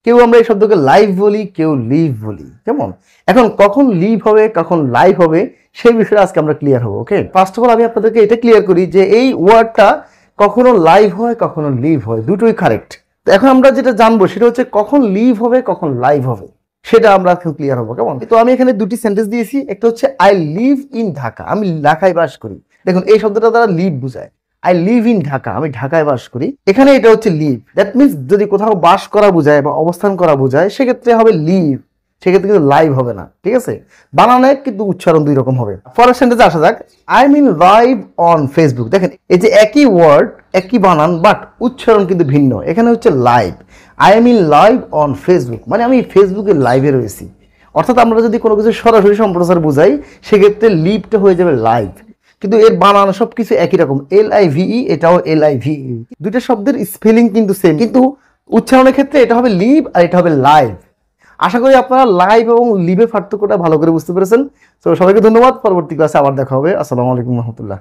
কেউ আমরা এই শব্দকে লাইভ বলি, কেউ লিভ বলি। কেমন? এখন কখন লিভ হবে, কখন লাইভ হবে, সেই বিষয়ে আজকে আমরা ক্লিয়ার হবো। ওকে, ফার্স্ট অফ অল আমি আপনাদেরকে এটা ক্লিয়ার করি যে এই ওয়ার্ডটা কখনো লাইভ হয়, কখনো লিভ হয়, দুটোই কারেক্ট। তো এখন আমরা যেটা জানবো সেটা হচ্ছে কখন লিভ হবে, কখন লাইভ হবে, সেটা আমরা এখন ক্লিয়ার হবো। কেমন? তো আমি এখানে দুটি সেন্টেন্স দিয়েছি। একটা হচ্ছে আই লিভ ইন ঢাকা, আমি ঢাকায় বাস করি। দেখুন এই শব্দটা দ্বারা লিভ বোঝায়। আই লিভ ইন ঢাকা, আমি ঢাকায় বাস করি। এখানে এটা হচ্ছে লিভ। দ্যাট মিনস যদি কোথাও বাস করা বোঝায় বা অবস্থান করা বোঝায় সেক্ষেত্রে হবে লিভ, সেক্ষেত্রে কিন্তু লাইভ হবে না। ঠিক আছে? বানানে কিন্তু উচ্চারণ দুই রকম হবে। পরের সেন্টেন্সে আসা যাক, I mean live on Facebook. দেখেন এই যে একই ওয়ার্ড, একই বানান, বাট উচ্চারণ কিন্তু ভিন্ন। এখানে হচ্ছে live, I mean live on Facebook, মানে আমি ফেসবুকে লাইভে রয়েছি। অর্থাৎ আমরা যদি কোনো কিছু সরাসরি সম্প্রচার বোঝাই সেক্ষেত্রে লিভটা হয়ে যাবে লাইভ, কিন্তু এর বানান সবকিছু একই রকম, LIVE, এটাও LIVE। দুইটা শব্দের স্পেলিং কিন্তু সেম, কিন্তু উচ্চারণের ক্ষেত্রে এটা হবে লিভ আর এটা হবে লাইভ। আশা করি আপনারা লাইভ এবং লিভের পার্থক্যটা ভালো করে বুঝতে পেরেছেন। তো সবাইকে ধন্যবাদ। পরবর্তী ক্লাসে আবার দেখা হবে। আসসালামু আলাইকুম রহমতুল্লাহ।